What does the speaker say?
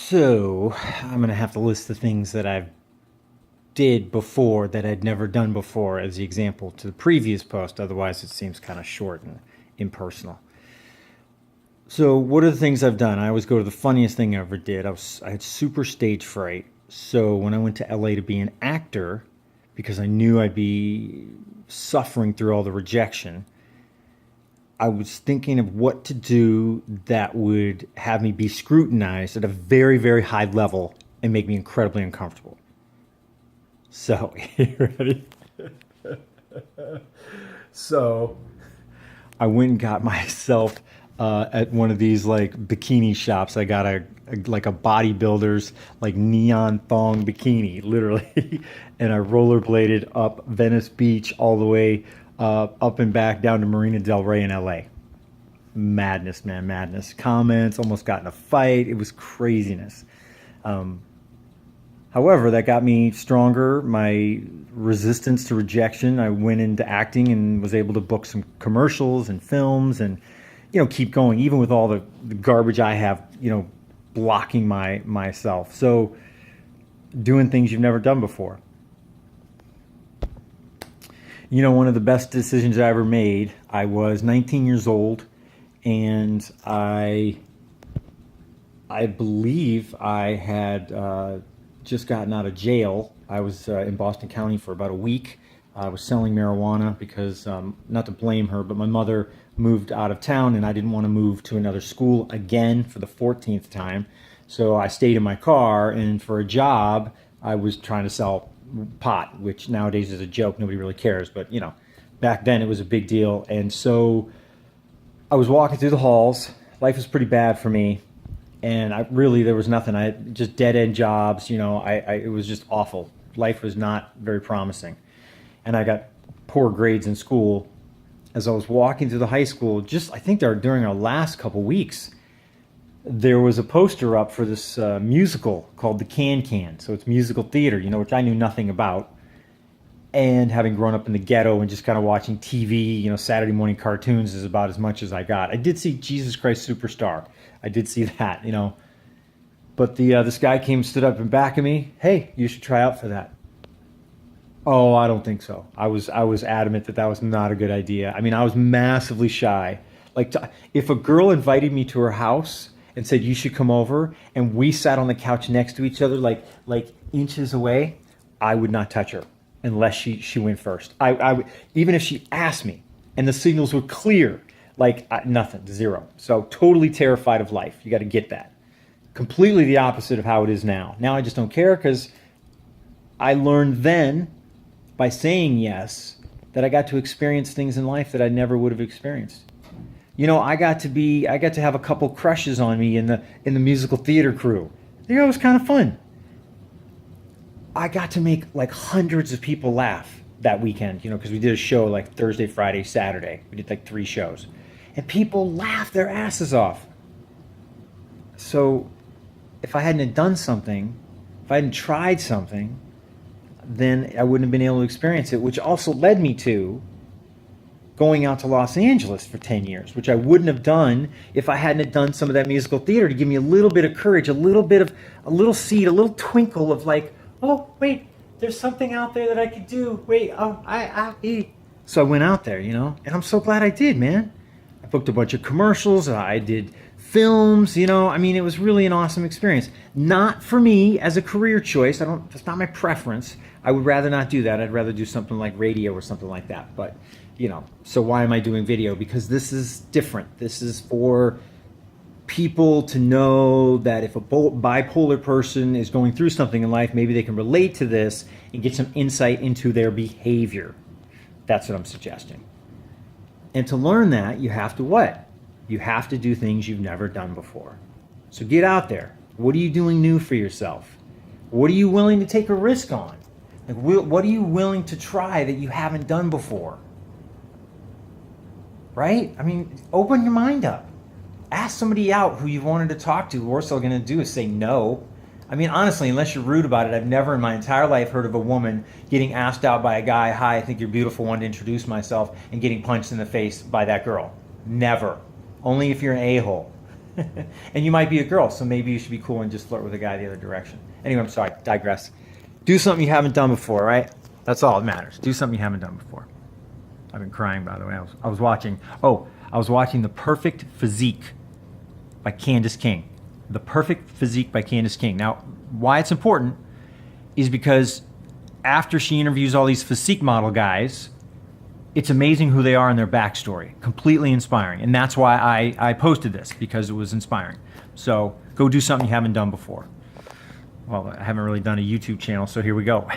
So, I'm going to have to list the things that I've did before that I'd never done before as the example to the previous post. Otherwise, it seems kind of short and impersonal. So, what are the things I've done? I always go to the funniest thing I ever did. I had super stage fright. So, when I went to LA to be an actor, because I knew I'd be suffering through all the rejection, I was thinking of what to do that would have me be scrutinized at a very, very high level and make me incredibly uncomfortable. So, you ready? So, I went and got myself at one of these like bikini shops. I got like a bodybuilder's like neon thong bikini, literally, and I rollerbladed up Venice Beach all the way up and back down to Marina Del Rey in LA. Madness, man, madness. Comments, almost got in a fight. It was craziness. However, that got me stronger. My resistance to rejection. I went into acting and was able to book some commercials and films and, keep going, even with all the garbage I have, blocking myself. So doing things you've never done before. One of the best decisions I ever made, I was 19 years old and I believe I had just gotten out of jail. I was in Boston County for about a week. I was selling marijuana because, not to blame her, but my mother moved out of town and I didn't want to move to another school again for the 14th time. So I stayed in my car, and for a job, I was trying to sell pot, which nowadays is a joke. Nobody really cares. But, back then it was a big deal. And so I was walking through the halls. Life was pretty bad for me. And there was nothing. I had just dead end jobs. It was just awful. Life was not very promising. And I got poor grades in school. As I was walking through the high school, I think during our last couple weeks, there was a poster up for this musical called The Can-Can. So it's musical theater, which I knew nothing about. And having grown up in the ghetto and just kind of watching TV, Saturday morning cartoons is about as much as I got. I did see Jesus Christ Superstar. I did see that, But this guy stood up in back of me. Hey, you should try out for that. Oh, I don't think so. I was adamant that was not a good idea. I mean, I was massively shy. If a girl invited me to her house and said you should come over, and we sat on the couch next to each other, like inches away, I would not touch her unless she went first. I even if she asked me, and the signals were clear, nothing, zero. So totally terrified of life. You got to get that. Completely the opposite of how it is now. Now I just don't care because I learned then by saying yes that I got to experience things in life that I never would have experienced. I got to have a couple crushes on me in the musical theater crew. It was kind of fun. I got to make hundreds of people laugh that weekend, because we did a show Thursday, Friday, Saturday. We did 3 shows. And people laughed their asses off. So if I hadn't done something, if I hadn't tried something, then I wouldn't have been able to experience it, which also led me to going out to Los Angeles for 10 years, which I wouldn't have done if I hadn't done some of that musical theater to give me a little bit of courage, a little seed, a little twinkle of oh, wait, there's something out there that I could do. Wait, So I went out there, and I'm so glad I did, man. I booked a bunch of commercials. I did films, it was really an awesome experience. Not for me as a career choice. That's not my preference. I would rather not do that. I'd rather do something like radio or something like that. But, so why am I doing video? Because this is different. This is for people to know that if a bipolar person is going through something in life, maybe they can relate to this and get some insight into their behavior. That's what I'm suggesting. And to learn that, you have to what? You have to do things you've never done before. So get out there. What are you doing new for yourself? What are you willing to take a risk on? What are you willing to try that you haven't done before? Right? Open your mind up. Ask somebody out who you've wanted to talk to. Worst they're going to do is say no. Honestly, unless you're rude about it, I've never in my entire life heard of a woman getting asked out by a guy, hi, I think you're beautiful, wanted to introduce myself, and getting punched in the face by that girl. Never. Only if you're an a-hole. And you might be a girl, so maybe you should be cool and just flirt with a guy the other direction. Anyway, I'm sorry, digress. Do something you haven't done before, right? That's all that matters. Do something you haven't done before. I've been crying, by the way. I was watching The Perfect Physique by Candace King. The Perfect Physique by Candace King. Now, why it's important is because after she interviews all these physique model guys, it's amazing who they are and their backstory. Completely inspiring. And that's why I posted this, because it was inspiring. So go do something you haven't done before. Well, I haven't really done a YouTube channel, so here we go.